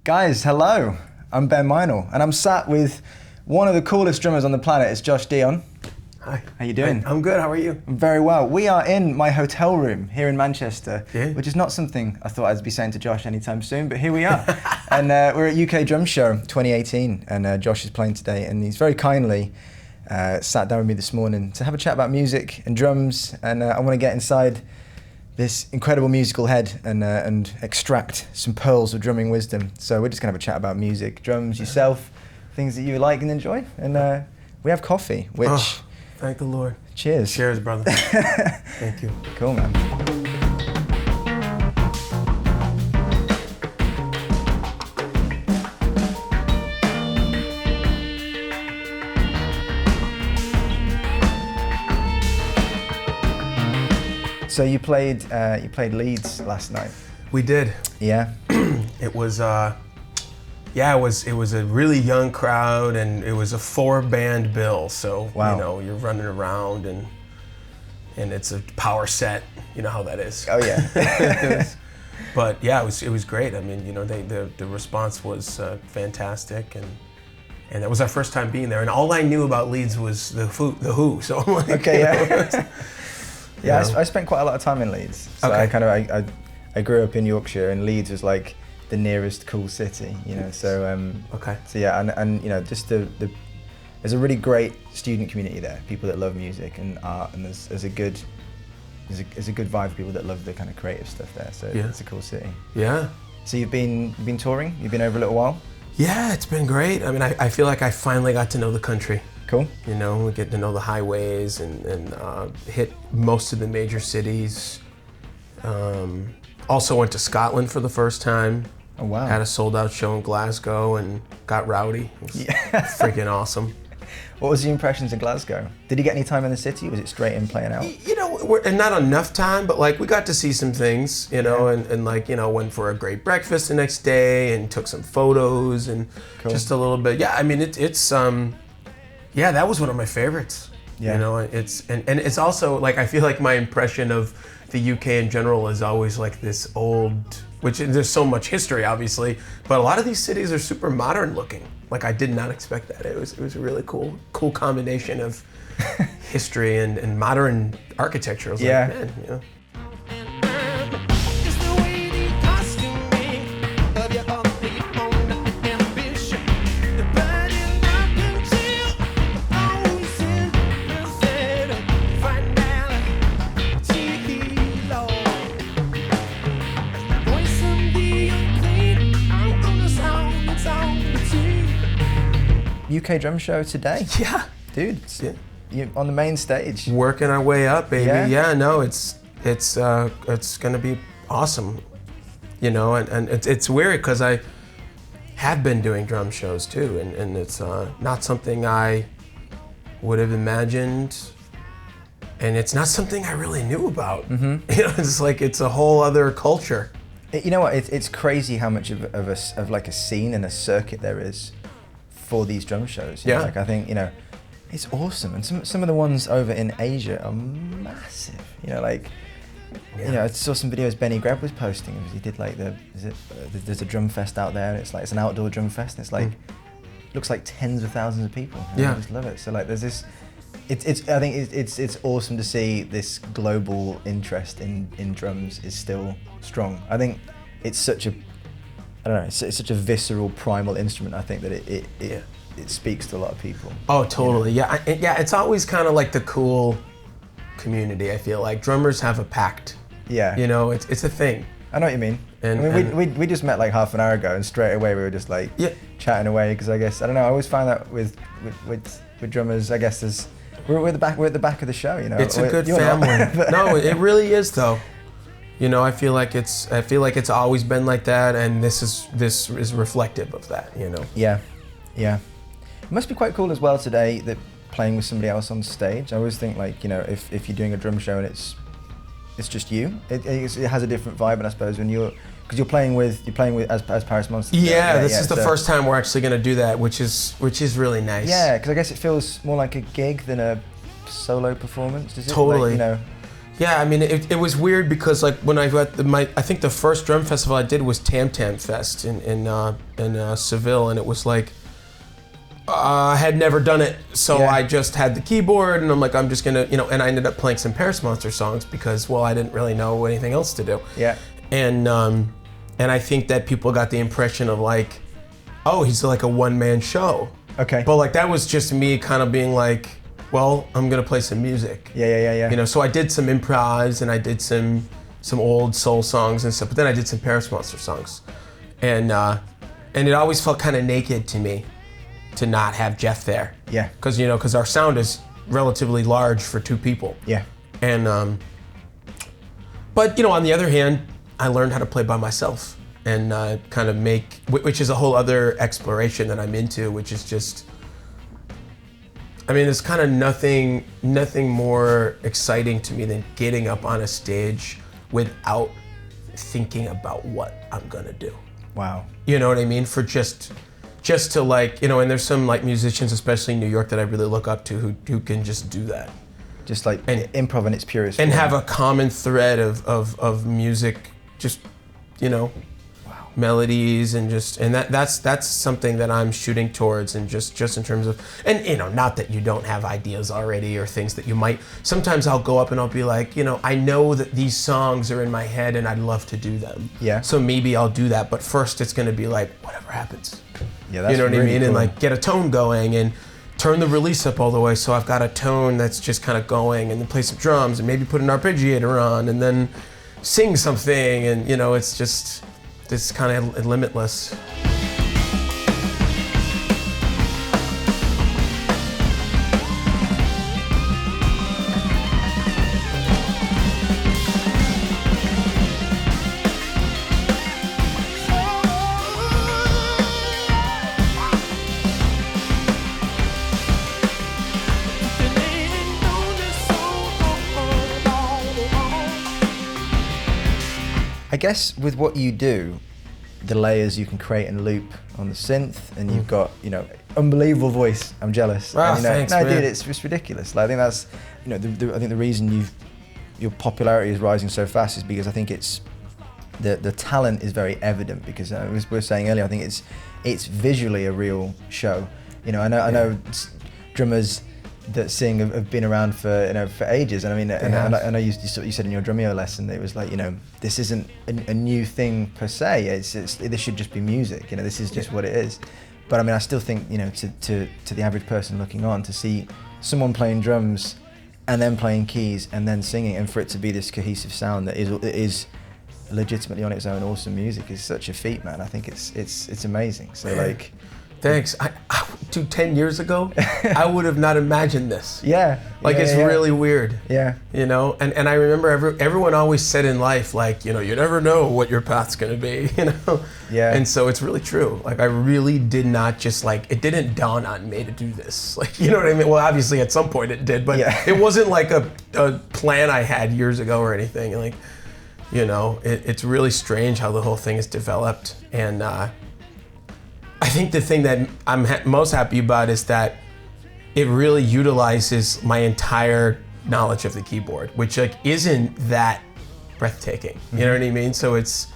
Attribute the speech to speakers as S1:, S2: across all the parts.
S1: Guys, hello. I'm Ben Minal, and I'm sat with one of the coolest drummers on the planet. It's Josh Dion.
S2: Hi.
S1: How you doing?
S2: I'm good. How are you?
S1: I'm very well. We are in my hotel room here in Manchester,
S2: Yeah.
S1: which is not something I thought I'd be saying to Josh anytime soon, but here we are. And we're at UK Drum Show 2018, and Josh is playing today, and he's very kindly sat down with me this morning to have a chat about music and drums, and I want to get inside this incredible musical head and extract some pearls of drumming wisdom. So we're just going to have a chat about music, drums, yourself, things that you like and enjoy, and we have coffee, which...
S2: Oh, thank the Lord.
S1: Cheers.
S2: Cheers, brother. Thank you.
S1: Cool, man. So you played Leeds last night.
S2: We did.
S1: Yeah.
S2: It was it was a really young crowd, and it was a 4-band bill. So
S1: Wow.
S2: you know, you're running around and it's a power set. You know how that is.
S1: Oh yeah.
S2: But yeah, it was great. I mean, you know, the response was fantastic, and that was our first time being there. And all I knew about Leeds was the Who. So I'm like,
S1: Okay. Yeah. Yeah,
S2: You know?
S1: I spent quite a lot of time in Leeds. So
S2: Okay.
S1: I grew up in Yorkshire, and Leeds was like the nearest cool city, you know. So
S2: Okay.
S1: So yeah, and you know, just there's a really great student community there. People that love music and art, and there's a good vibe for people that love the kind of creative stuff there. So
S2: Yeah.
S1: it's a cool city.
S2: Yeah.
S1: So you've been touring. You've been over a little while.
S2: Yeah, it's been great. I mean, I feel like I finally got to know the country.
S1: Cool.
S2: You know, we get to know the highways and hit most of the major cities. Also went to Scotland for the first time.
S1: Oh wow.
S2: Had a sold-out show in Glasgow and got rowdy. It was freaking awesome.
S1: What was the impressions of Glasgow? Did you get any time in the city? Was it straight in playing out?
S2: You know, and not enough time, but like we got to see some things, you know, and like, you know, went for a great breakfast the next day and took some photos and
S1: Cool.
S2: just a little bit. Yeah, I mean, yeah, that was one of my favorites.
S1: Yeah.
S2: You know, and it's also like, I feel like my impression of the UK in general is always like this old, which there's so much history obviously, but a lot of these cities are super modern looking. Like I did not expect that. It was a really cool combination of history and modern architecture. I was
S1: Yeah.
S2: like, man, you know.
S1: UK Drum Show today.
S2: Yeah.
S1: Dude,
S2: Yeah.
S1: you're on the main stage.
S2: Working our way up, baby.
S1: Yeah?
S2: Yeah, no, it's gonna be awesome, you know, and it's weird because I have been doing drum shows too, and it's not something I would have imagined, and it's not something I really knew about. Mm-hmm. You know, it's like it's a whole other culture.
S1: You know what? It's crazy how much of like a scene and a circuit there is for these drum shows. You know,
S2: Yeah.
S1: like I think, you know, it's awesome, and some of the ones over in Asia are massive. You know, like, you know, I saw some videos Benny Greb was posting. He did like there's a drum fest out there, and it's an outdoor drum fest. And it's like looks like tens of thousands of people. And
S2: Yeah.
S1: I just love it. So like, there's this. I think it's awesome to see this global interest in drums is still strong. I think it's such a, I don't know, it's such a visceral, primal instrument. I think that it speaks to a lot of people.
S2: Oh, totally. Yeah, yeah. It's always kind of like the cool community. I feel like drummers have a pact.
S1: Yeah.
S2: You know, it's a thing.
S1: I know what you mean.
S2: And-
S1: I mean, we just met like half an hour ago, and straight away we were just like chatting away, because I guess, I don't know, I always find that with drummers, I guess we're at the back of the show, you know.
S2: It's a good
S1: You're
S2: family.
S1: not.
S2: No, it really is though. You know, I feel like it's always been like that, and this is reflective of that, you know.
S1: Yeah. It must be quite cool as well today that playing with somebody else on stage. I always think, like, you know, if you're doing a drum show and it's just you, it has a different vibe, and I suppose when because you're playing with as Paris Monsters.
S2: Yeah, this is the first time we're actually going to do that, which is really nice.
S1: Yeah, because I guess it feels more like a gig than a solo performance. Does it?
S2: Totally.
S1: Like, you know.
S2: Yeah, I mean, it was weird because like when I got I think the first drum festival I did was Tam Tam Fest in Seville, and it was like I had never done it, so
S1: Yeah.
S2: I just had the keyboard, and I'm like, I'm just gonna, and I ended up playing some Paris Monster songs because, well, I didn't really know anything else to do.
S1: Yeah.
S2: And I think that people got the impression of like, oh, he's like a one-man show.
S1: Okay.
S2: But like that was just me kind of being like, well, I'm gonna play some music.
S1: Yeah.
S2: So I did some improvs and I did some old soul songs and stuff, but then I did some Paris Monster songs, and it always felt kind of naked to me to not have Jeff there.
S1: Yeah.
S2: Because our sound is relatively large for two people.
S1: Yeah.
S2: And but on the other hand, I learned how to play by myself and kind of make, which is a whole other exploration that I'm into, which is just, I mean, there's kind of nothing more exciting to me than getting up on a stage without thinking about what I'm gonna do.
S1: Wow.
S2: You know what I mean? For just to like, and there's some like musicians, especially in New York, that I really look up to who can just do that.
S1: Just like improv in its purest
S2: and
S1: form.
S2: have a common thread of music, just wow, melodies, and that's something that I'm shooting towards, and just in terms of, and not that you don't have ideas already or things that you might. Sometimes I'll go up and I'll be like, I know that these songs are in my head and I'd love to do them.
S1: Yeah.
S2: So maybe I'll do that, but first it's gonna be like whatever happens.
S1: Yeah, that's
S2: you know what
S1: really
S2: I mean?
S1: cool.
S2: And like get a tone going and turn the release up all the way so I've got a tone that's just kind of going, and then play some drums and maybe put an arpeggiator on and then sing something, and it's just, it's kind of limitless.
S1: I guess with what you do, the layers you can create and loop on the synth, and you've got, unbelievable voice. I'm jealous.
S2: Ah,
S1: And,
S2: thanks,
S1: no,
S2: man.
S1: dude, it's just ridiculous. Like, I think that's, I think the reason your popularity is rising so fast is because I think it's the talent is very evident, because as we were saying earlier, I think it's visually a real show. I know drummers that sing have been around for for ages, and I mean, and I know you said in your Drumeo lesson that it was like, this isn't a new thing per se. This should just be music. This is just what it is. But I mean, I still think to the average person looking on, to see someone playing drums and then playing keys and then singing, and for it to be this cohesive sound that is legitimately on its own awesome music is such a feat, man. I think it's amazing. So like.
S2: Thanks. Dude, 10 years ago, I would have not imagined this.
S1: Yeah.
S2: It's really weird.
S1: Yeah.
S2: And I remember everyone always said in life, like, you never know what your path's gonna be,
S1: Yeah.
S2: And so it's really true. Like, I really did not just it didn't dawn on me to do this. Like, you know what I mean? Well, obviously at some point it did, but it wasn't like a plan I had years ago or anything. Like, it's really strange how the whole thing is developed. And, I think the thing that I'm most happy about is that it really utilizes my entire knowledge of the keyboard, which isn't that breathtaking. You know what I mean? So it's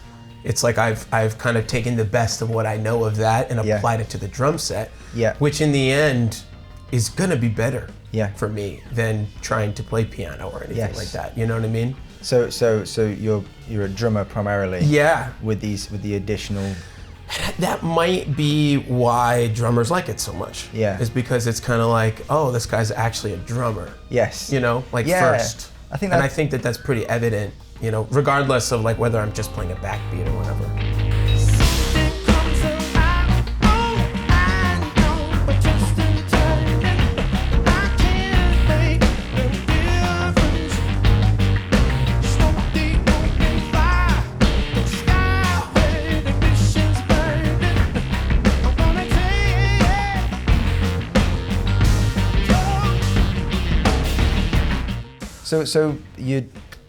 S2: like I've kind of taken the best of what I know of that and applied it to the drum set.
S1: Yeah.
S2: Which in the end is gonna be better.
S1: Yeah.
S2: For me than trying to play piano or anything like that. You know what I mean?
S1: So you're a drummer primarily.
S2: Yeah.
S1: With the additional.
S2: That might be why drummers like it so much.
S1: Yeah.
S2: Is because it's kind of like, oh, this guy's actually a drummer.
S1: Yes.
S2: First.
S1: I think
S2: that's pretty evident, regardless of like whether I'm just playing a backbeat or whatever.
S1: So you're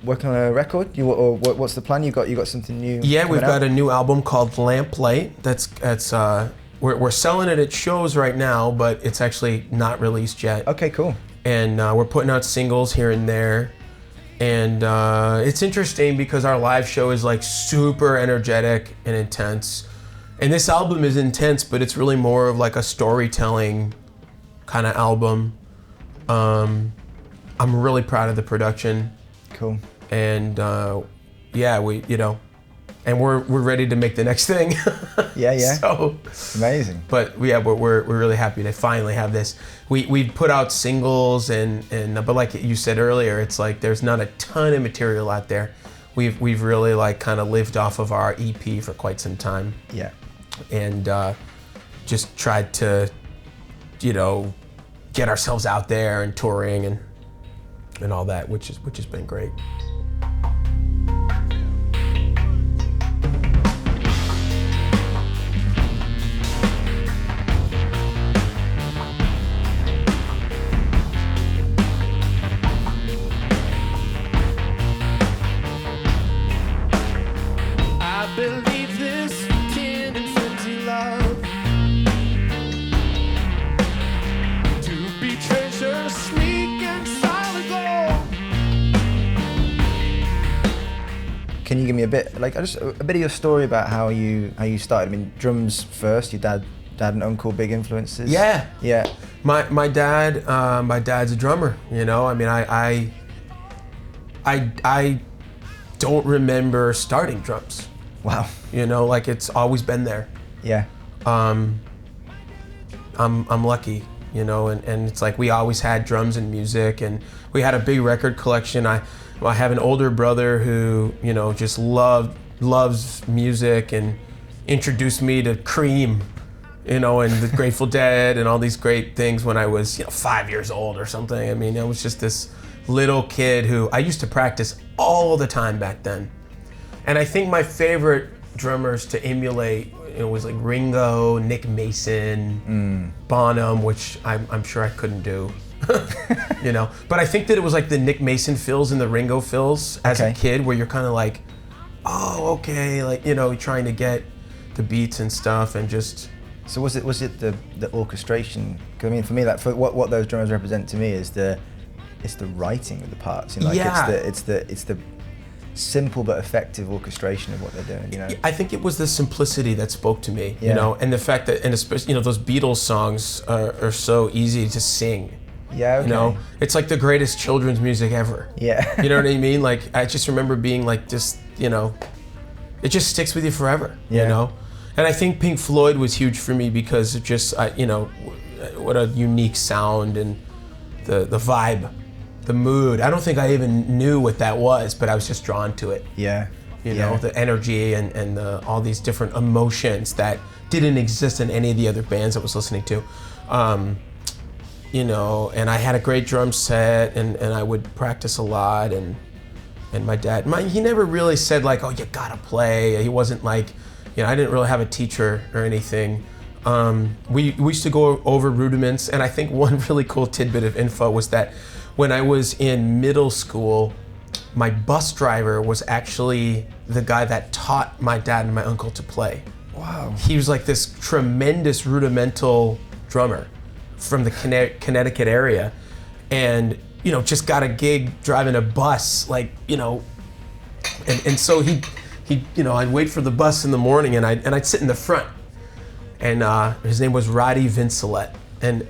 S1: working on a record? What's the plan? You got something new?
S2: Yeah, we've got
S1: out?
S2: a new album called Lamplight. That's we're selling it at shows right now, but it's actually not released yet.
S1: Okay, cool.
S2: And we're putting out singles here and there. And it's interesting because our live show is like super energetic and intense. And this album is intense, but it's really more of like a storytelling kind of album. I'm really proud of the production.
S1: Cool.
S2: And yeah, and we're ready to make the next thing.
S1: Yeah.
S2: So
S1: amazing.
S2: But yeah, we're really happy to finally have this. We put out singles but like you said earlier, it's like there's not a ton of material out there. We've really like kind of lived off of our EP for quite some time.
S1: Yeah.
S2: And just tried to, get ourselves out there and touring and all that, which has been great.
S1: Can you give me a bit, like just a bit of your story about how you started? I mean, drums first. Your dad and uncle, big influences.
S2: Yeah.
S1: Yeah.
S2: My dad's a drummer. I mean, I don't remember starting drums.
S1: Wow.
S2: Like it's always been there.
S1: Yeah.
S2: I'm lucky, and it's like we always had drums and music, and we had a big record collection. I have an older brother who, just loves music and introduced me to Cream, and the Grateful Dead and all these great things when I was, 5 years old or something. I mean, I was just this little kid who I used to practice all the time back then. And I think my favorite drummers to emulate, was like Ringo, Nick Mason, Bonham, which I'm sure I couldn't do. But I think that it was like the Nick Mason fills and the Ringo fills as a kid, where you're kind of like, oh, okay, like trying to get the beats and stuff, and just.
S1: So was it the orchestration? 'Cause I mean, for me, like for what those drummers represent to me is it's the writing of the parts. It's the simple but effective orchestration of what they're doing.
S2: I think it was the simplicity that spoke to me. And the fact that, and especially those Beatles songs are so easy to sing.
S1: Yeah, okay.
S2: It's like the greatest children's music ever.
S1: Yeah.
S2: You know what I mean? Like, I just remember being like, just, it just sticks with you forever, And I think Pink Floyd was huge for me because it just, what a unique sound, and the vibe, the mood. I don't think I even knew what that was, but I was just drawn to it.
S1: Yeah.
S2: The energy and all these different emotions that didn't exist in any of the other bands I was listening to. And I had a great drum set, and I would practice a lot, and my dad, he never really said like, oh, you gotta play. He wasn't like, I didn't really have a teacher or anything. We used to go over rudiments, and I think one really cool tidbit of info was that when I was in middle school, my bus driver was actually the guy that taught my dad and my uncle to play.
S1: Wow.
S2: He was like this tremendous rudimental drummer from the Connecticut area, and just got a gig driving a bus, like and so he I'd wait for the bus in the morning, and I'd sit in the front, and his name was Roddy Vincelette, and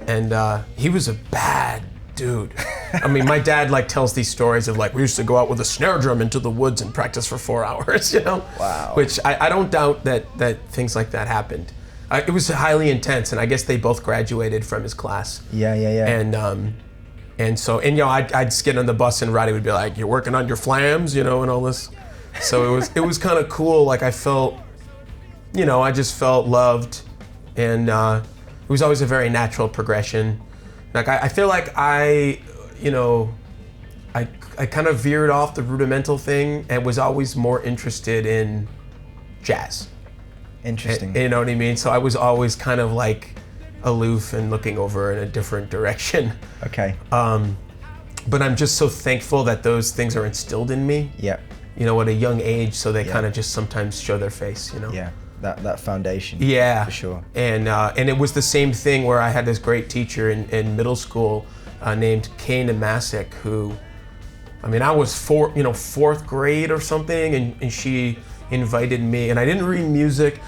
S2: he was a bad dude. I mean, my dad like tells these stories of like, we used to go out with a snare drum into the woods and practice for 4 hours,
S1: Wow.
S2: Which I don't doubt that things like that happened. It was highly intense, and I guess they both graduated from his class.
S1: Yeah.
S2: And so I'd get on the bus, and Roddy would be like, "You're working on your flams," and all this. So it was kind of cool. Like I felt, I just felt loved, and it was always a very natural progression. Like I feel like I kind of veered off the rudimental thing and was always more interested in jazz.
S1: Interesting.
S2: You know what I mean? So I was always kind of like aloof and looking over in a different direction.
S1: Okay.
S2: But I'm just so thankful that those things are instilled in me.
S1: Yeah.
S2: At a young age, so they kind of just sometimes show their face.
S1: Yeah. That foundation.
S2: Yeah.
S1: For sure.
S2: And it was the same thing where I had this great teacher in middle school named Kay Namasic, who I mean, I was fourth grade or something, and she invited me, and I didn't read music.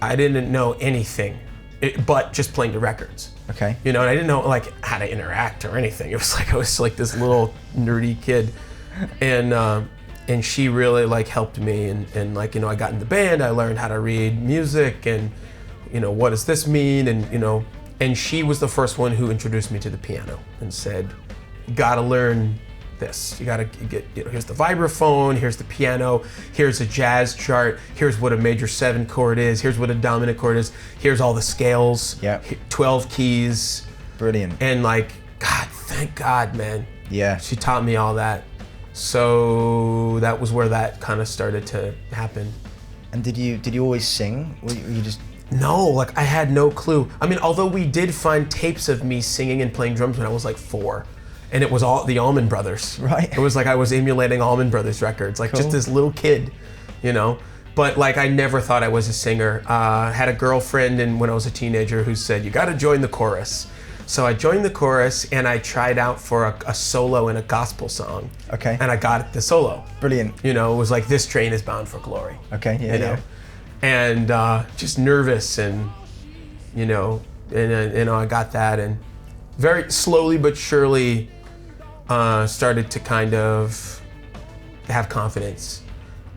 S2: I didn't know anything, but just playing the records.
S1: Okay.
S2: You know, and I didn't know like how to interact or anything. It was like I was like this little nerdy kid, and she really like helped me, and like, you know, I got in the band. I learned how to read music, and you know, what does this mean, and you know, and she was the first one who introduced me to the piano and said, "You gotta learn this. You gotta get, you know, here's the vibraphone, here's the piano, here's a jazz chart, here's what a major 7 chord is, here's what a dominant chord is, here's all the scales, 12 keys."
S1: Brilliant.
S2: And like, God, thank God, man.
S1: Yeah.
S2: She taught me all that. So that was where that kind of started to happen.
S1: And did you always sing? Were you just...
S2: No, like I had no clue. I mean, although we did find tapes of me singing and playing drums when I was like 4. And it was all the Allman Brothers.
S1: Right.
S2: It was like I was emulating Allman Brothers records, like just this little kid, you know? But like I never thought I was a singer. Had a girlfriend when I was a teenager who said, "You gotta join the chorus." So I joined the chorus and I tried out for a solo in a gospel song.
S1: Okay.
S2: And I got the solo.
S1: Brilliant.
S2: You know, it was like "This Train is Bound for Glory."
S1: Okay, yeah,
S2: you know? And just nervous, and you know, I got that, and very slowly but surely started to kind of have confidence.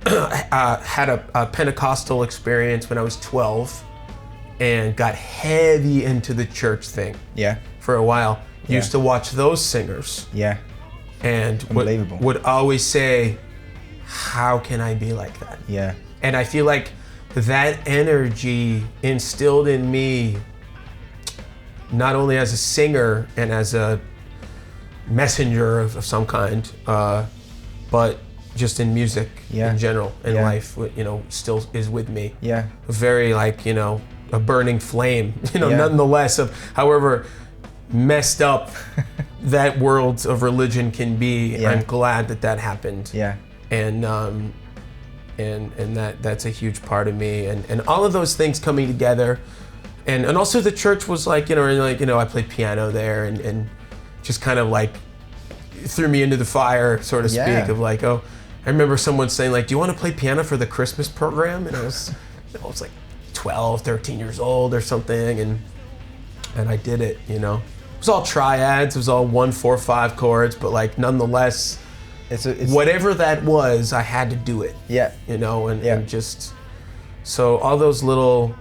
S2: Had a Pentecostal experience when I was 12 and got heavy into the church thing.
S1: Yeah.
S2: For a while.
S1: Yeah.
S2: Used to watch those singers.
S1: Yeah.
S2: And
S1: Unbelievable.
S2: would always say, how can I be like that?
S1: Yeah.
S2: And I feel like that energy instilled in me, not only as a singer and as a messenger of some kind, but just in music in general, in life, you know, still is with me.
S1: Yeah.
S2: Very like, you know, a burning flame, you know,
S1: Yeah.
S2: nonetheless, of however messed up that world of religion can be.
S1: Yeah.
S2: I'm glad that happened.
S1: Yeah.
S2: And that's a huge part of me, and all of those things coming together, and also the church was like, you know, I played piano there, and just kind of like threw me into the fire, so to speak, of like, oh, I remember someone saying like, "Do you want to play piano for the Christmas program?" And I was like 12, 13 years old or something, and I did it, you know. It was all triads, it was all 1, 4, 5 chords, but like nonetheless, it's whatever that was, I had to do it.
S1: Yeah.
S2: You know, and just, so all those little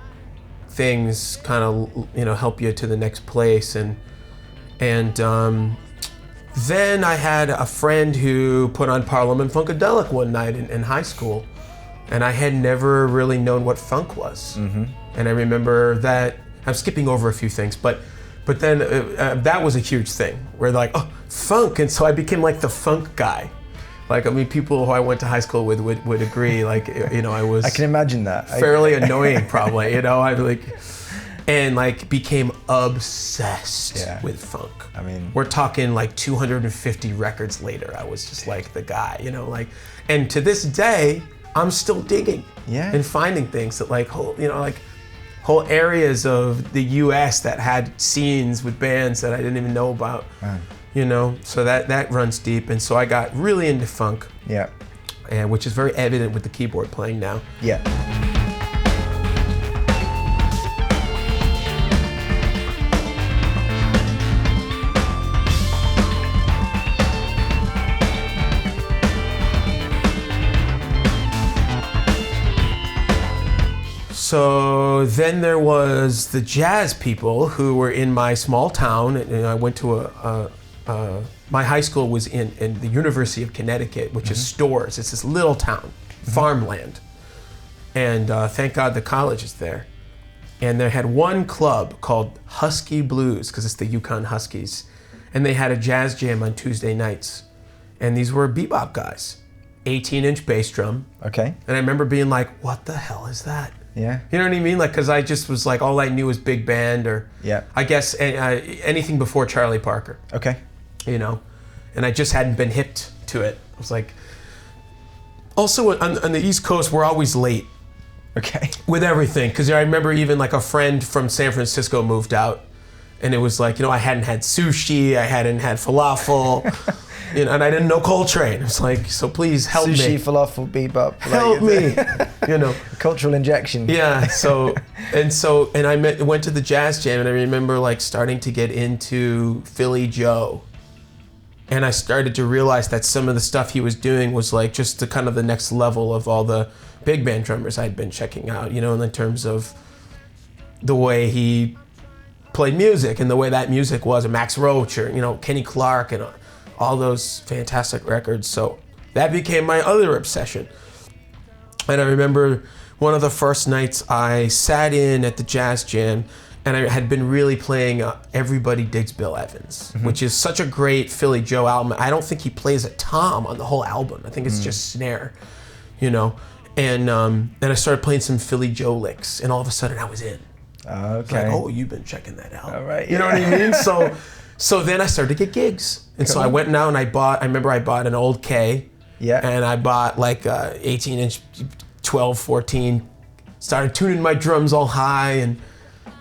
S2: things kind of, you know, help you to the next place. And then I had a friend who put on Parliament Funkadelic one night in high school, and I had never really known what funk was. Mm-hmm. And I remember that, I'm skipping over a few things, but then that was a huge thing, where like, oh, funk, and so I became like the funk guy. Like, I mean, people who I went to high school with would agree, like, you know, I was...
S1: I can imagine that.
S2: Fairly annoying, probably, you know, I like... And like became obsessed with funk.
S1: I mean,
S2: we're talking like 250 records later, I was just like the guy, you know, like, and to this day, I'm still digging and finding things that like whole areas of the US that had scenes with bands that I didn't even know about.
S1: Man.
S2: You know, so that runs deep, and so I got really into funk. Yeah. And which is very evident with the keyboard playing now.
S1: Yeah.
S2: So then there was the jazz people who were in my small town, and I went to my high school was in the University of Connecticut, which is Storrs. It's this little town, farmland. And thank God the college is there. And they had one club called Husky Blues, because it's the Yukon Huskies. And they had a jazz jam on Tuesday nights. And these were bebop guys, 18-inch bass drum.
S1: Okay.
S2: And I remember being like, what the hell is that?
S1: Yeah.
S2: You know what I mean? Like, because I just was like, all I knew was big band, or I guess anything before Charlie Parker.
S1: Okay.
S2: You know, and I just hadn't been hipped to it. I was like, also on the East Coast, we're always late.
S1: Okay.
S2: With everything, because I remember even like a friend from San Francisco moved out, and it was like, you know, I hadn't had sushi, I hadn't had falafel, You know, and I didn't know Coltrane. It's like, so please help me.
S1: Sushi, falafel, bebop.
S2: Help me. You know.
S1: Cultural injection.
S2: Yeah. And I went to the jazz jam, and I remember like starting to get into Philly Joe. And I started to realize that some of the stuff he was doing was like just the kind of the next level of all the big band drummers I'd been checking out, you know, in terms of the way he played music and the way that music was, and Max Roach, or, you know, Kenny Clark, and all those fantastic records. So that became my other obsession. And I remember one of the first nights I sat in at the jazz jam, and I had been really playing Everybody Digs Bill Evans, which is such a great Philly Joe album. I don't think he plays a tom on the whole album. I think it's just snare, you know. And I started playing some Philly Joe licks, and all of a sudden I was in.
S1: Okay.
S2: Like, oh, you've been checking that out.
S1: All right.
S2: You know what I mean? So then I started to get gigs. And so I went out and I remember I bought an old K.
S1: Yeah.
S2: And I bought like a 18-inch, 12, 14, started tuning my drums all high, and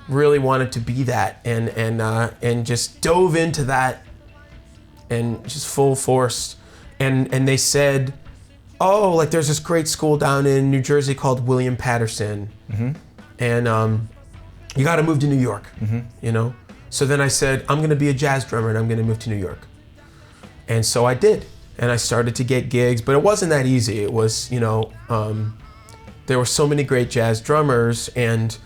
S2: really wanted to be that, and just dove into that, and just full force. And they said, oh, like there's this great school down in New Jersey called William Patterson. And you got to move to New York, you know? So then I said, I'm going to be a jazz drummer, and I'm going to move to New York. And so I did. And I started to get gigs, but it wasn't that easy. It was, you know, there were so many great jazz drummers, and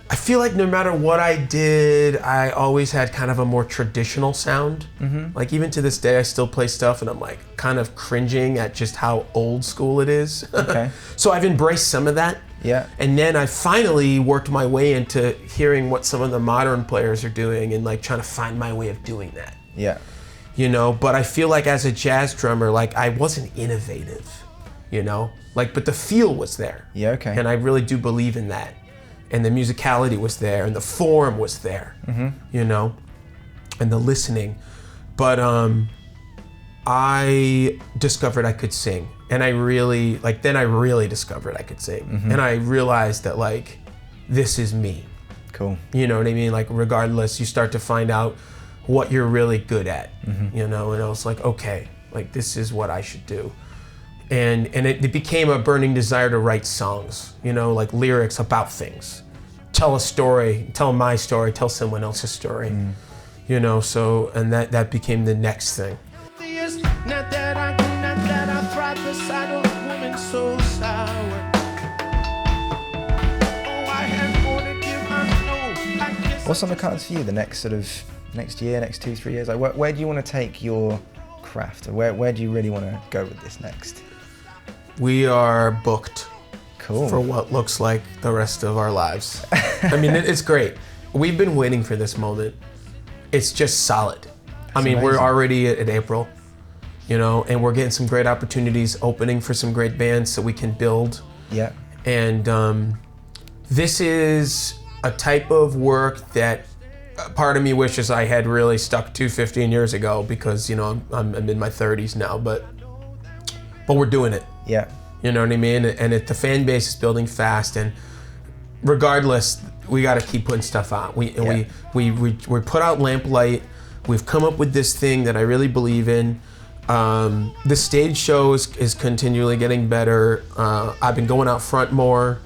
S2: I feel like no matter what I did, I always had kind of a more traditional sound. Like even to this day, I still play stuff, and I'm like kind of cringing at just how old school it is.
S1: Okay.
S2: So I've embraced some of that.
S1: Yeah.
S2: And then I finally worked my way into hearing what some of the modern players are doing, and like trying to find my way of doing that.
S1: Yeah.
S2: You know, but I feel like as a jazz drummer, like I wasn't innovative, you know, like, but the feel was there.
S1: Yeah, okay.
S2: And I really do believe in that. And the musicality was there, and the form was there, you know, and the listening. But I discovered I could sing, and I really discovered I could sing. And I realized that like, this is me.
S1: Cool.
S2: You know what I mean? Like regardless, you start to find out what you're really good at, you know, and I was like, okay, like this is what I should do. And it became a burning desire to write songs, you know, like lyrics about things. Tell a story, tell my story, tell someone else's story, you know, so, and that became the next thing.
S1: What's on the cards for you the next year, next 2-3 years? Like where do you want to take your craft? Where do you really want to go with this next?
S2: We are booked.
S1: Cool.
S2: For what looks like the rest of our lives. I mean, it's great. We've been waiting for this moment. It's just solid. I mean,
S1: amazing.
S2: We're already at April, you know, and we're getting some great opportunities opening for some great bands so we can build.
S1: Yeah.
S2: And this is a type of work that part of me wishes I had really stuck to 15 years ago, because, you know, I'm in my 30s now, but we're doing it.
S1: Yeah.
S2: You know what I mean? And the fan base is building fast, and regardless, we got to keep putting stuff out. We put out Lamplight. We've come up with this thing that I really believe in. The stage show is continually getting better. I've been going out front more.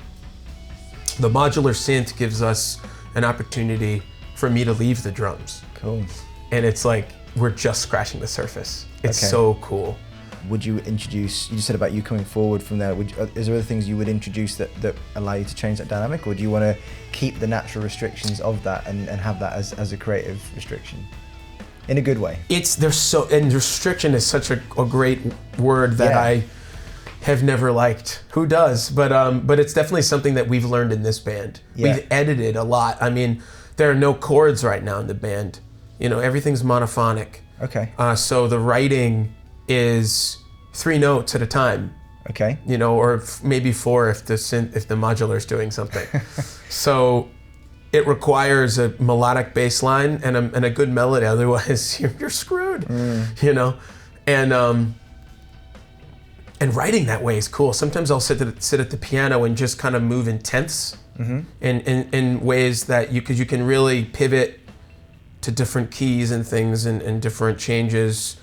S2: The modular synth gives us an opportunity for me to leave the drums.
S1: Cool.
S2: And it's like we're just scratching the surface. It's so cool.
S1: Would you introduce, you just said about you coming forward from there, is there other things you would introduce that allow you to change that dynamic, or do you want to keep the natural restrictions of that and have that as a creative restriction? In a good way. And restriction is such a great word that I have never liked. Who does? But it's definitely something that we've learned in this band. Yeah. We've edited a lot. I mean, there are no chords right now in the band. You know, everything's monophonic. Okay.
S2: So the writing is 3 notes at a time.
S1: Okay.
S2: You know, or maybe 4 if the modular's doing something. So it requires a melodic bass line and a good melody, otherwise you're screwed. You know, and writing that way is cool. Sometimes I'll sit at the piano and just kind of move in tenths, in ways that you can really pivot to different keys and things and different changes.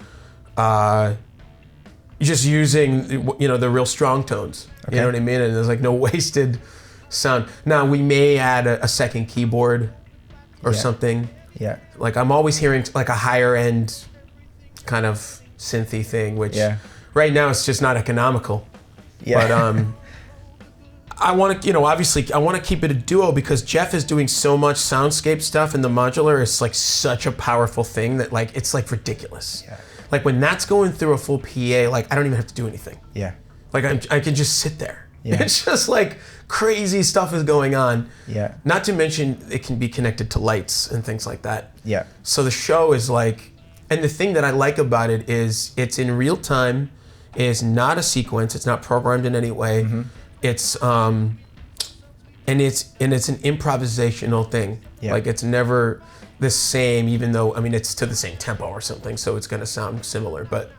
S2: just using, you know, the real strong tones.
S1: Okay.
S2: You know what I mean? And there's like no wasted sound. Now we may add a second keyboard or something.
S1: Yeah.
S2: Like I'm always hearing like a higher end kind of synthy thing, which right now it's just not economical.
S1: Yeah.
S2: But I want to, you know, obviously I want to keep it a duo because Jeff is doing so much soundscape stuff, and the modular is like such a powerful thing that like it's like ridiculous.
S1: Yeah.
S2: Like when that's going through a full PA, like I don't even have to do anything.
S1: Yeah.
S2: Like I can just sit there.
S1: Yeah.
S2: It's just like crazy stuff is going on.
S1: Yeah.
S2: Not to mention it can be connected to lights and things like that.
S1: Yeah.
S2: So the show is like, and the thing that I like about it is it's in real time, it's not a sequence, it's not programmed in any way.
S1: Mm-hmm.
S2: It's and it's an improvisational thing.
S1: Yeah.
S2: Like it's never the same, even though I mean it's to the same tempo or something, so it's gonna sound similar. But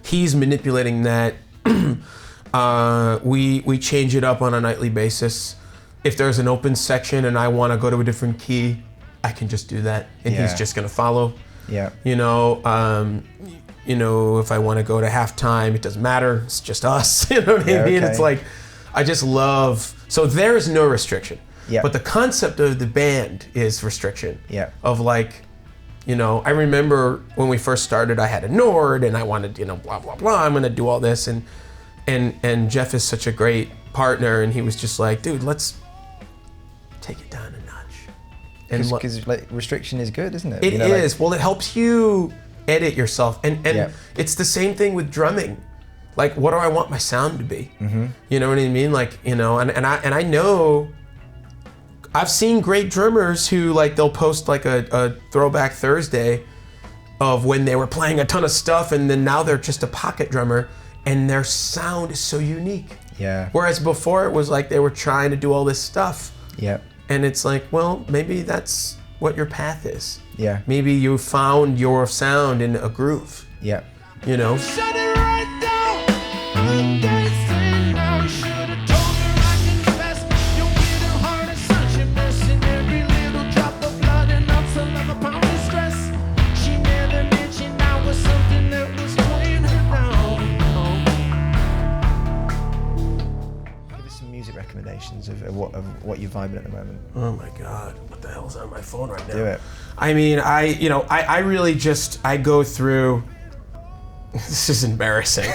S2: he's manipulating that. We change it up on a nightly basis. If there's an open section and I want to go to a different key, I can just do that, and he's just gonna follow.
S1: Yeah.
S2: You know, if I want to go to halftime, it doesn't matter. It's just us. You know what I mean?
S1: Okay.
S2: It's like I just love. So there is no restriction.
S1: Yeah.
S2: But the concept of the band is restriction.
S1: Yeah.
S2: Of like, you know, I remember when we first started, I had a Nord and I wanted, you know, blah blah blah. I'm gonna do all this, and Jeff is such a great partner, and he was just like, dude, let's take it down a notch.
S1: Because like restriction is good, isn't it?
S2: It
S1: you know,
S2: is.
S1: like,
S2: Well, it helps you edit yourself, and it's the same thing with drumming. Like, what do I want my sound to be? Mm-hmm. You know what I mean? Like, you know, and I know I've seen great drummers who like they'll post like a throwback Thursday of when they were playing a ton of stuff, and then now they're just a pocket drummer, and their sound is so unique.
S1: Yeah.
S2: Whereas before it was like they were trying to do all this stuff.
S1: Yeah.
S2: And it's like, well, maybe that's what your path is.
S1: Yeah.
S2: Maybe you found your sound in a groove.
S1: Yeah.
S2: You know?
S3: Shut it right down. I'm dancing now. You should have told her I confess. You're getting hard and such a mess. And every little drop of blood and ups another pound of stress. She never mentioned I was something that was weighing her down.
S1: Give us some music recommendations of what you're vibing at the moment.
S2: Oh my God, what the hell's on my phone right now?
S1: Do it.
S2: I mean, I really just, I go through, this is embarrassing.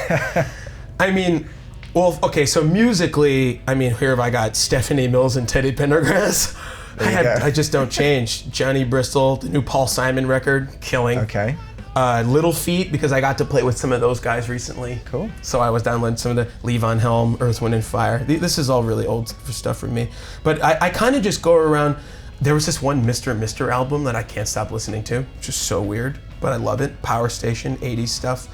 S2: I mean, well, okay, so musically, I mean, here have I got Stephanie Mills and Teddy Pendergrass. I just don't change. Johnny Bristol, the new Paul Simon record, killing.
S1: Okay.
S2: Little Feat, because I got to play with some of those guys recently.
S1: Cool.
S2: So I was downloading some of the Lee Von Helm, Earth, Wind & Fire. This is all really old stuff for me. But I kind of just go around. There was this one Mr. album that I can't stop listening to, which is so weird, but I love it. Power Station, 80s stuff.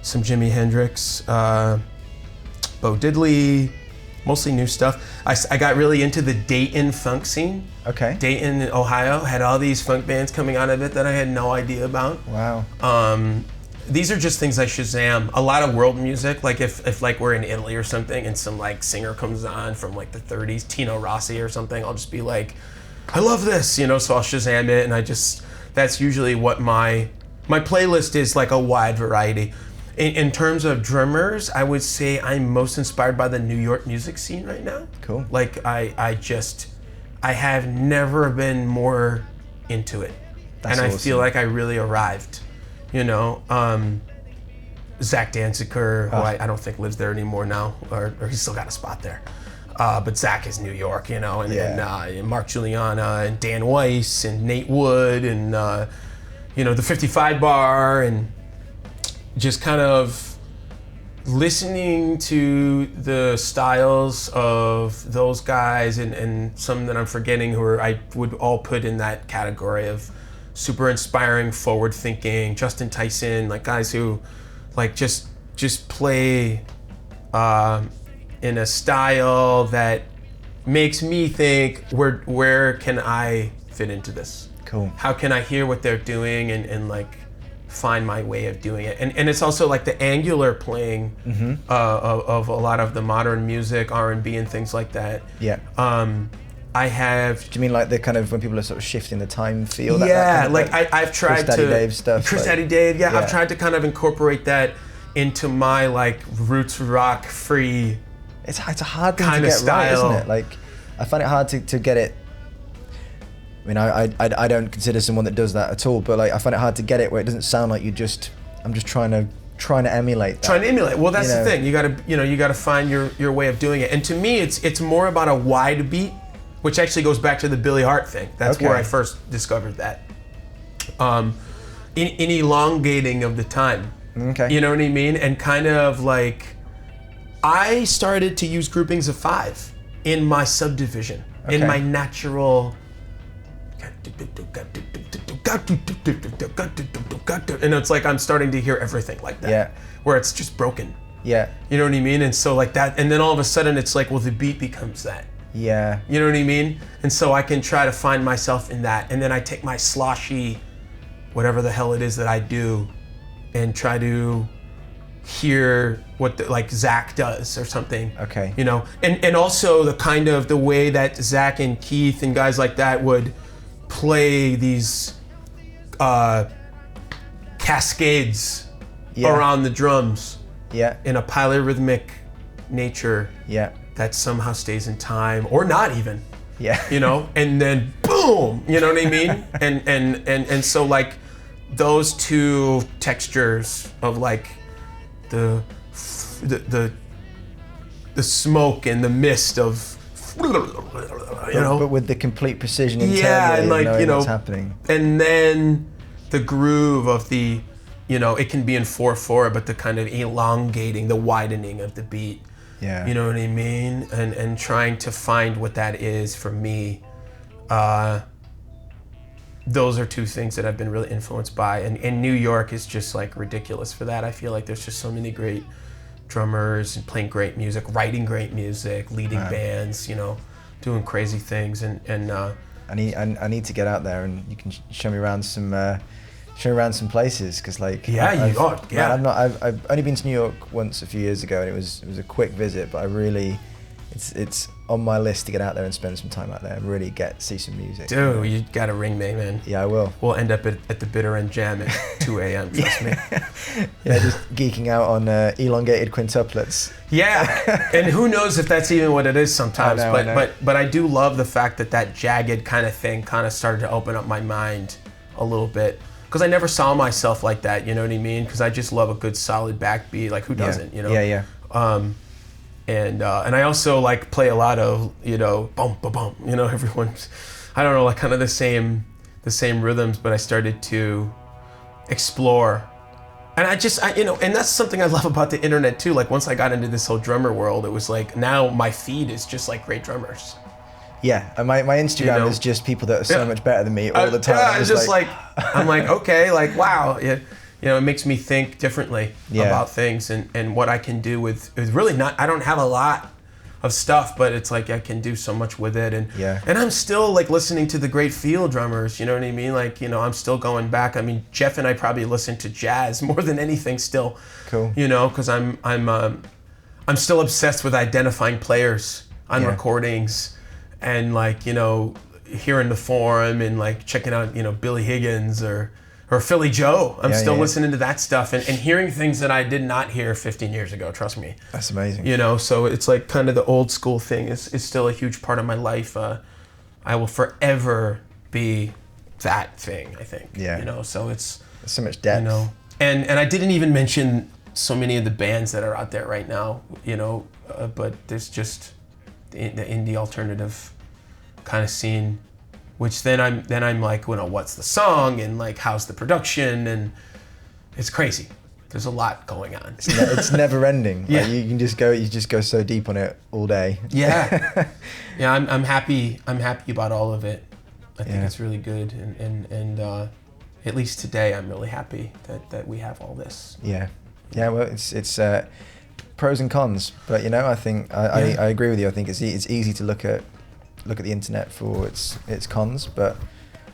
S2: Some Jimi Hendrix, Bo Diddley, mostly new stuff. I got really into the Dayton funk scene.
S1: Okay.
S2: Dayton, Ohio, had all these funk bands coming out of it that I had no idea about.
S1: Wow.
S2: These are just things I Shazam. A lot of world music, like if like we're in Italy or something and some like singer comes on from like the 30s, Tino Rossi or something, I'll just be like, I love this, you know, so I'll Shazam it, and that's usually what my playlist is, like a wide variety. In terms of drummers, I would say I'm most inspired by the New York music scene right now. Cool. Like I have never been more into it.
S1: That's
S2: and I
S1: awesome.
S2: feel like I really arrived, you know. Zach Danziger, who I don't think lives there anymore now, or he's still got a spot there. But Zach is New York, you know, and Mark Juliana and Dan Weiss and Nate Wood and, you know, the 55 Bar, and just kind of listening to the styles of those guys and some that I'm forgetting who I would all put in that category of super inspiring, forward thinking, Justin Tyson, like guys who like just play in a style that makes me think, where can I fit into this?
S1: Cool.
S2: How can I hear what they're doing and like find my way of doing it? And it's also like the angular playing of a lot of the modern music, R&B and things like that.
S1: Yeah.
S2: I have.
S1: Do you mean like the kind of when people are sort of shifting the time feel?
S2: Yeah,
S1: kind of
S2: like I've tried
S1: Chris
S2: to.
S1: Daddy Dave stuff.
S2: Chris
S1: like,
S2: Daddy Dave, yeah,
S1: yeah.
S2: I've tried to kind of incorporate that into my like roots rock free.
S1: It's a hard thing to
S2: kind of
S1: get right,
S2: style.
S1: isn't it? Like, I find it hard to get it. I mean, I don't consider someone that does that at all, but like I find it hard to get it where it doesn't sound like I'm just trying to emulate that.
S2: Trying to emulate. Well, that's
S1: You know.
S2: the thing. You gotta find your way of doing it. And to me, it's more about a wide beat, which actually goes back to the Billy Hart thing. That's where
S1: Okay.
S2: I first discovered that. In elongating of the time.
S1: Okay.
S2: You know what I mean? And kind of like, I started to use groupings of 5 in my subdivision, in
S1: Okay.
S2: my natural. And it's like I'm starting to hear everything like that.
S1: Yeah.
S2: Where it's just broken.
S1: Yeah.
S2: You know what I mean? And so like that, and then all of a sudden it's like, well, the beat becomes that.
S1: Yeah.
S2: You know what I mean? And so I can try to find myself in that. And then I take my sloshy, whatever the hell it is that I do, and try to hear what like Zach does or something.
S1: Okay.
S2: You know, and also the kind of the way that Zach and Keith and guys like that would play these cascades
S1: Yeah.
S2: around the drums
S1: Yeah.
S2: in a polyrhythmic nature
S1: Yeah.
S2: that somehow stays in time, or not even.
S1: Yeah.
S2: You know, and then boom, you know what I mean? and so like those two textures of like the smoke and the mist of, you know,
S1: But with the complete precision internally,
S2: yeah, and like,
S1: knowing
S2: you know,
S1: what's happening.
S2: and then the groove of the, you know, it can be in 4/4, but the kind of elongating, the widening of the beat.
S1: Yeah.
S2: You know what I mean? And trying to find what that is for me. Those are two things that I've been really influenced by. And New York is just like ridiculous for that. I feel like there's just so many great drummers and playing great music, writing great music, leading bands, you know, doing crazy things. And
S1: I need to get out there, and you can show me around some places, because like
S2: Yeah,
S1: man, I've only been to New York once a few years ago, and it was a quick visit, but I really it's on my list to get out there and spend some time out there and really see some music.
S2: dude, you gotta ring me, man.
S1: Yeah, I will.
S2: We'll end up at the Bitter End Jam at 2 a.m., trust me.
S1: Yeah, just geeking out on elongated quintuplets.
S2: Yeah, and who knows if that's even what it is sometimes.
S1: I know.
S2: But I do love the fact that jagged kind of thing kind of started to open up my mind a little bit, because I never saw myself like that. You know what I mean? Because I just love a good solid backbeat. Like, who doesn't? You know?
S1: Yeah.
S2: And I also like play a lot of, you know, bump ba bump. You know, everyone's, I don't know, like kind of the same rhythms. But I started to explore. And you know, and that's something I love about the internet too. Like, once I got into this whole drummer world, it was like, now my feed is just like great drummers.
S1: Yeah, and my Instagram
S2: You know?
S1: is just people that are so much better than me all the time.
S2: Yeah,
S1: It's
S2: it's just like I'm like, okay, like, wow. Yeah, you know, it makes me think differently about things and what I can do with really not. I don't have a lot of stuff, but it's like I can do so much with it. And I'm still like listening to the great field drummers. You know what I mean? Like, you know, I'm still going back. I mean, Jeff and I probably listen to jazz more than anything still.
S1: Cool.
S2: You know, because I'm still obsessed with identifying players on recordings, and like, you know, hearing the form and like checking out, you know, Billy Higgins or Philly Joe. I'm still listening to that stuff and hearing things that I did not hear 15 years ago, trust me.
S1: That's amazing.
S2: You know, so it's like kind of the old school thing is still a huge part of my life. I will forever be that thing, I think. Yeah. You know, so it's
S1: there's so much depth.
S2: You know, and I didn't even mention so many of the bands that are out there right now, you know, but there's just the indie alternative kind of scene, which then I'm like, you know, what's the song and like how's the production, and it's crazy. There's a lot going on.
S1: It's never ending.
S2: Yeah.
S1: Like, you just go so deep on it all day.
S2: Yeah. Yeah, I'm happy about all of it. I think it's really good, and at least today I'm really happy that we have all this.
S1: Yeah. Yeah, well, it's pros and cons, but you know, I think I agree with you. I think it's easy to look at the internet for its cons, but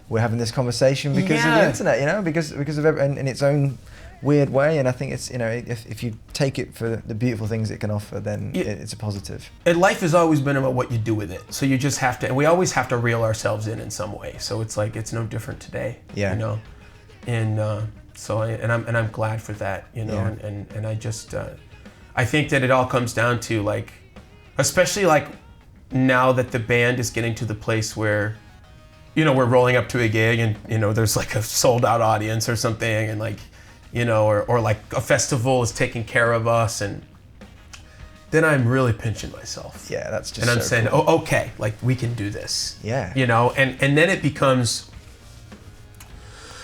S1: we're having this conversation because of the internet, you know, because of and its own weird way. And I think it's, you know, if you take it for the beautiful things it can offer, then it's a positive.
S2: And life has always been about what you do with it. So you just have to, and we always have to reel ourselves in some way. So it's like, it's no different today,
S1: Yeah.
S2: you know? And so I'm glad for that, you know?
S1: Yeah.
S2: And I just, I think that it all comes down to like, especially like now that the band is getting to the place where, you know, we're rolling up to a gig and, you know, there's like a sold out audience or something, and like, you know, or like a festival is taking care of us, and then I'm really pinching myself.
S1: Yeah, that's just
S2: And I'm
S1: so
S2: saying,
S1: cool.
S2: oh, okay, like we can do this.
S1: Yeah.
S2: You know, and then it becomes,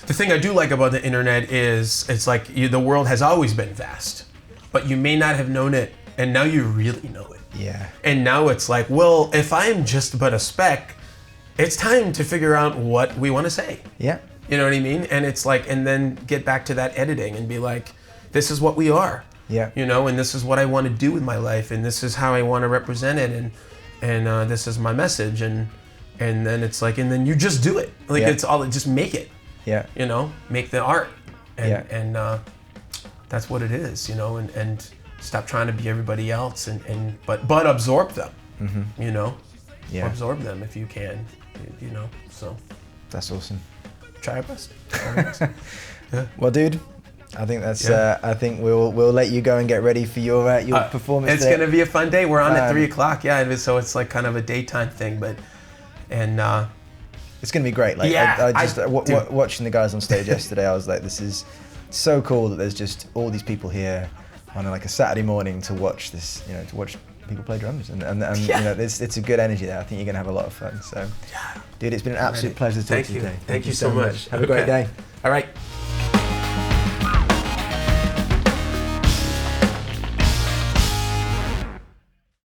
S2: the thing I do like about the internet is it's like the world has always been vast, but you may not have known it, and now you really know it.
S1: Yeah.
S2: And now it's like, well, if I'm just but a speck, it's time to figure out what we want to say.
S1: Yeah.
S2: You know what I mean? And it's like, and then get back to that editing and be like, this is what we are.
S1: Yeah.
S2: You know, and this is what I want to do with my life, and this is how I want to represent it, and this is my message, and then it's like, and then you just do it. Like it's all, just make it.
S1: Yeah.
S2: You know, make the art, and
S1: Yeah.
S2: that's what it is. You know, and stop trying to be everybody else, but absorb them.
S1: Mm-hmm.
S2: You know,
S1: Yeah.
S2: absorb them if you can. You know, so
S1: That's awesome.
S2: try our best. Try our best. Yeah.
S1: Well, dude, I think that's.
S2: Yeah.
S1: I think we'll let you go and get ready for your performance.
S2: It's
S1: there.
S2: gonna be a fun day. We're on at 3 o'clock. Yeah, so it's like kind of a daytime thing, but
S1: It's gonna be great. Like
S2: Yeah,
S1: I just watching the guys on stage yesterday, I was like, this is so cool that there's just all these people here on like a Saturday morning to watch this. You know, to watch people play drums, and
S2: Yeah.
S1: you know, it's a good energy there. I think you're gonna have a lot of fun. So, dude, it's been an absolute pleasure talking to you today.
S2: Thank you so much.
S1: Have a great day.
S2: All right.